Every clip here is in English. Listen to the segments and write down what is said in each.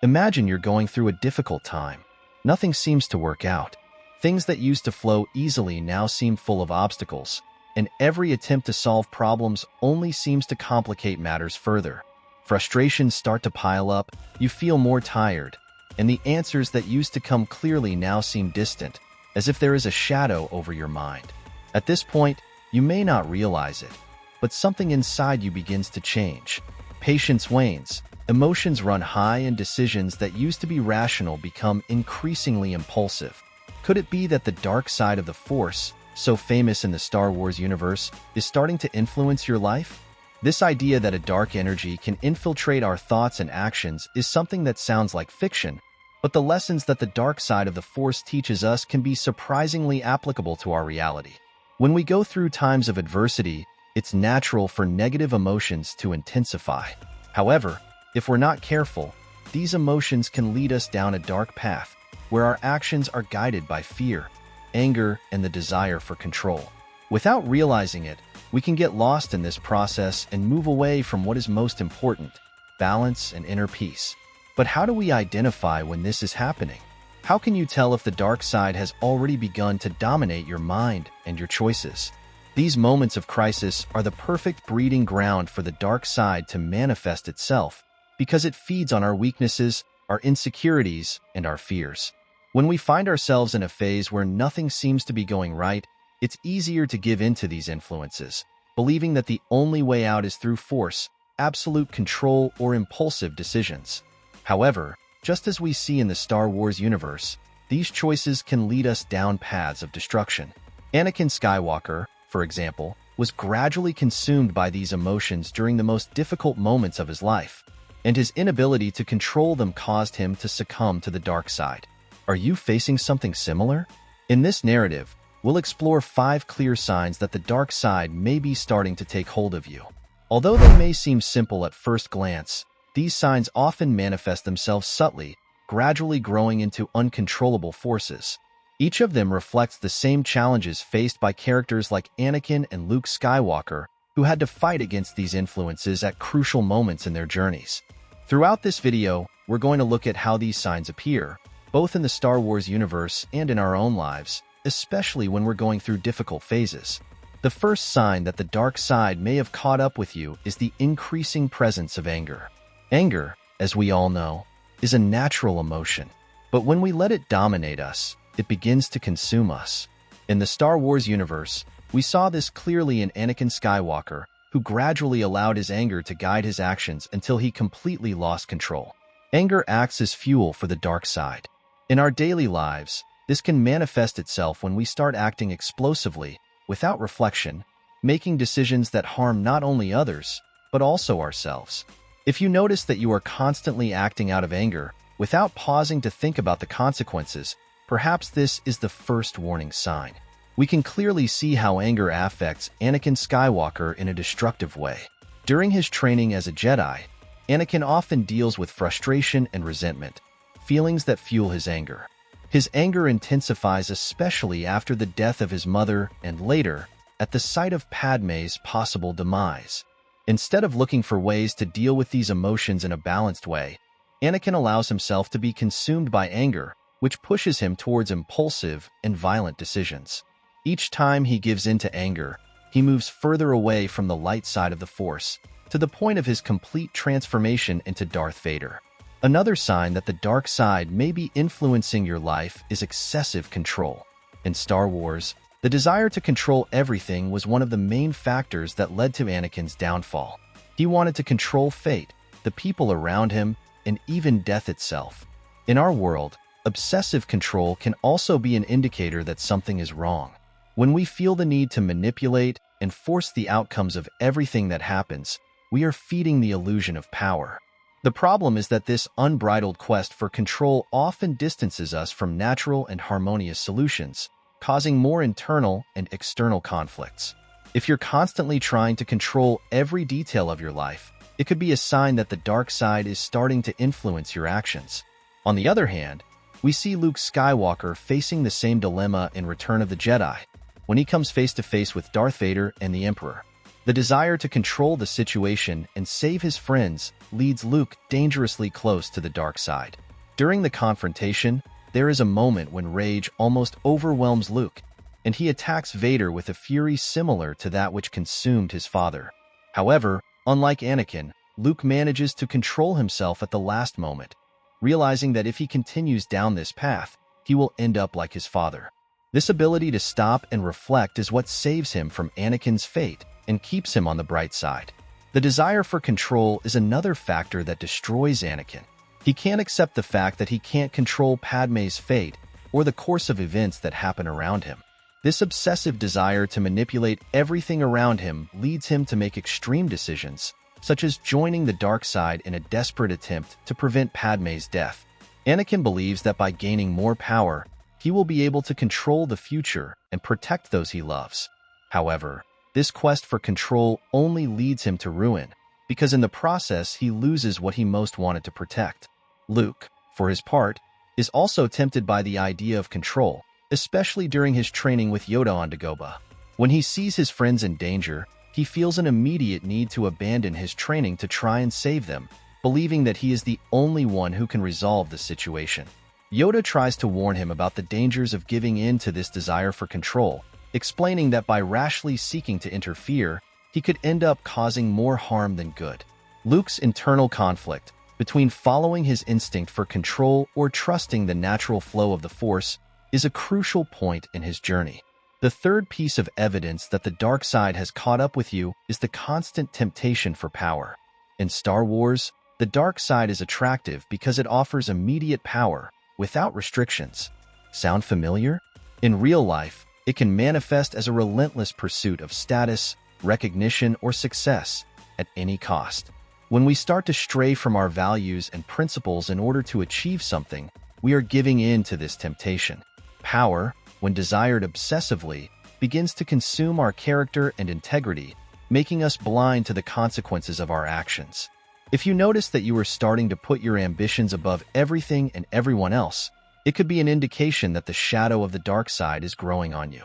Imagine you're going through a difficult time. Nothing seems to work out. Things that used to flow easily now seem full of obstacles, and every attempt to solve problems only seems to complicate matters further. Frustrations start to pile up, you feel more tired, and the answers that used to come clearly now seem distant, as if there is a shadow over your mind. At this point, you may not realize it, but something inside you begins to change. Patience wanes, emotions run high, and decisions that used to be rational become increasingly impulsive. Could it be that the dark side of the Force, so famous in the Star Wars universe, is starting to influence your life? This idea that a dark energy can infiltrate our thoughts and actions is something that sounds like fiction, but the lessons that the dark side of the Force teaches us can be surprisingly applicable to our reality. When we go through times of adversity, it's natural for negative emotions to intensify. However, if we're not careful, these emotions can lead us down a dark path, where our actions are guided by fear, anger, and the desire for control. Without realizing it, we can get lost in this process and move away from what is most important: balance and inner peace. But how do we identify when this is happening? How can you tell if the dark side has already begun to dominate your mind and your choices? These moments of crisis are the perfect breeding ground for the dark side to manifest itself, because it feeds on our weaknesses, our insecurities, and our fears. When we find ourselves in a phase where nothing seems to be going right, it's easier to give in to these influences, believing that the only way out is through force, absolute control, or impulsive decisions. However, just as we see in the Star Wars universe, these choices can lead us down paths of destruction. Anakin Skywalker, for example, was gradually consumed by these emotions during the most difficult moments of his life, and his inability to control them caused him to succumb to the dark side. Are you facing something similar? In this narrative, we'll explore 5 clear signs that the dark side may be starting to take hold of you. Although they may seem simple at first glance, these signs often manifest themselves subtly, gradually growing into uncontrollable forces. Each of them reflects the same challenges faced by characters like Anakin and Luke Skywalker, who had to fight against these influences at crucial moments in their journeys. Throughout this video, we're going to look at how these signs appear, both in the Star Wars universe and in our own lives, especially when we're going through difficult phases. The first sign that the dark side may have caught up with you is the increasing presence of anger. Anger, as we all know, is a natural emotion, but when we let it dominate us, it begins to consume us. In the Star Wars universe, we saw this clearly in Anakin Skywalker, who gradually allowed his anger to guide his actions until he completely lost control. Anger acts as fuel for the dark side. In our daily lives, this can manifest itself when we start acting explosively, without reflection, making decisions that harm not only others, but also ourselves. If you notice that you are constantly acting out of anger, without pausing to think about the consequences, perhaps this is the first warning sign. We can clearly see how anger affects Anakin Skywalker in a destructive way. During his training as a Jedi, Anakin often deals with frustration and resentment, feelings that fuel his anger. His anger intensifies especially after the death of his mother and later, at the sight of Padmé's possible demise. Instead of looking for ways to deal with these emotions in a balanced way, Anakin allows himself to be consumed by anger, which pushes him towards impulsive and violent decisions. Each time he gives in to anger, he moves further away from the light side of the Force, to the point of his complete transformation into Darth Vader. Another sign that the dark side may be influencing your life is excessive control. In Star Wars, the desire to control everything was one of the main factors that led to Anakin's downfall. He wanted to control fate, the people around him, and even death itself. In our world, obsessive control can also be an indicator that something is wrong. When we feel the need to manipulate and force the outcomes of everything that happens, we are feeding the illusion of power. The problem is that this unbridled quest for control often distances us from natural and harmonious solutions, causing more internal and external conflicts. If you're constantly trying to control every detail of your life, it could be a sign that the dark side is starting to influence your actions. On the other hand, we see Luke Skywalker facing the same dilemma in Return of the Jedi, when he comes face to face with Darth Vader and the Emperor. The desire to control the situation and save his friends leads Luke dangerously close to the dark side. During the confrontation, there is a moment when rage almost overwhelms Luke, and he attacks Vader with a fury similar to that which consumed his father. However, unlike Anakin, Luke manages to control himself at the last moment, realizing that if he continues down this path, he will end up like his father. This ability to stop and reflect is what saves him from Anakin's fate and keeps him on the bright side. The desire for control is another factor that destroys Anakin. He can't accept the fact that he can't control Padmé's fate or the course of events that happen around him. This obsessive desire to manipulate everything around him leads him to make extreme decisions, such as joining the dark side in a desperate attempt to prevent Padmé's death. Anakin believes that by gaining more power, he will be able to control the future and protect those he loves. However, this quest for control only leads him to ruin, because in the process he loses what he most wanted to protect. Luke, for his part, is also tempted by the idea of control, especially during his training with Yoda on Dagobah. When he sees his friends in danger, he feels an immediate need to abandon his training to try and save them, believing that he is the only one who can resolve the situation. Yoda tries to warn him about the dangers of giving in to this desire for control, explaining that by rashly seeking to interfere, he could end up causing more harm than good. Luke's internal conflict between following his instinct for control or trusting the natural flow of the Force is a crucial point in his journey. The third piece of evidence that the dark side has caught up with you is the constant temptation for power. In Star Wars, the dark side is attractive because it offers immediate power without restrictions. Sound familiar? In real life, it can manifest as a relentless pursuit of status, recognition, or success at any cost. When we start to stray from our values and principles in order to achieve something, we are giving in to this temptation. Power, when desired obsessively, begins to consume our character and integrity, making us blind to the consequences of our actions. If you notice that you are starting to put your ambitions above everything and everyone else, it could be an indication that the shadow of the dark side is growing on you.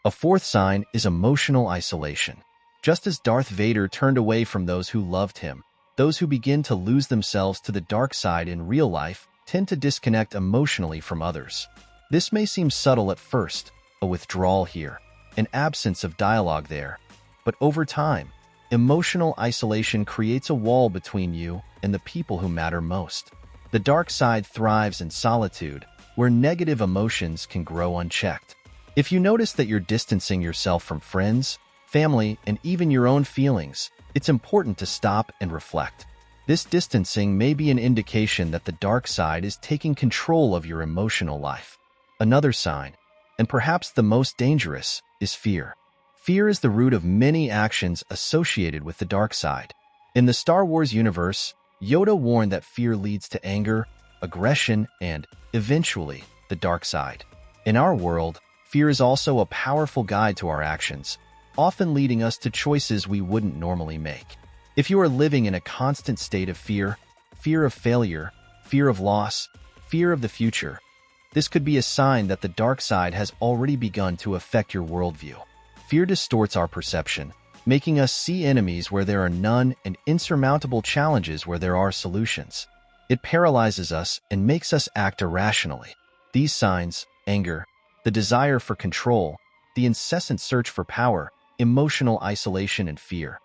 A fourth sign is emotional isolation. Just as Darth Vader turned away from those who loved him, those who begin to lose themselves to the dark side in real life tend to disconnect emotionally from others. This may seem subtle at first, a withdrawal here, an absence of dialogue there, but over time, emotional isolation creates a wall between you and the people who matter most. The dark side thrives in solitude, where negative emotions can grow unchecked. If you notice that you're distancing yourself from friends, family, and even your own feelings, it's important to stop and reflect. This distancing may be an indication that the dark side is taking control of your emotional life. Another sign, and perhaps the most dangerous, is fear. Fear is the root of many actions associated with the dark side. In the Star Wars universe, Yoda warned that fear leads to anger, aggression, and, eventually, the dark side. In our world, fear is also a powerful guide to our actions, often leading us to choices we wouldn't normally make. If you are living in a constant state of fear, fear of failure, fear of loss, fear of the future, this could be a sign that the dark side has already begun to affect your worldview. Fear distorts our perception, making us see enemies where there are none and insurmountable challenges where there are solutions. It paralyzes us and makes us act irrationally. These signs, anger, the desire for control, the incessant search for power, emotional isolation, and fear,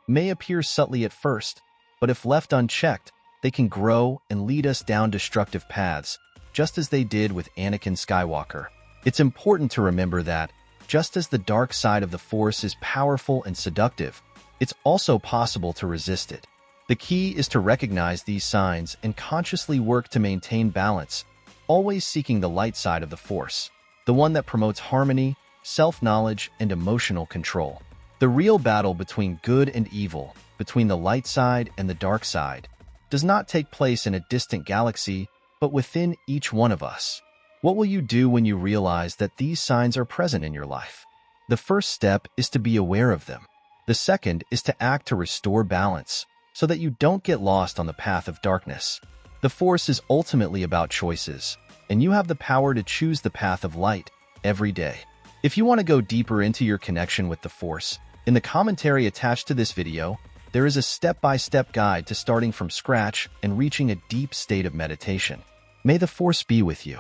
may appear subtly at first, but if left unchecked, they can grow and lead us down destructive paths, just as they did with Anakin Skywalker. It's important to remember that, just as the dark side of the Force is powerful and seductive, it's also possible to resist it. The key is to recognize these signs and consciously work to maintain balance, always seeking the light side of the Force, the one that promotes harmony, self-knowledge, and emotional control. The real battle between good and evil, between the light side and the dark side, does not take place in a distant galaxy, but within each one of us. What will you do when you realize that these signs are present in your life? The first step is to be aware of them. The second is to act to restore balance, so that you don't get lost on the path of darkness. The Force is ultimately about choices, and you have the power to choose the path of light every day. If you want to go deeper into your connection with the Force, In the commentary attached to this video, there is a step-by-step guide to starting from scratch and reaching a deep state of meditation. May the force be with you.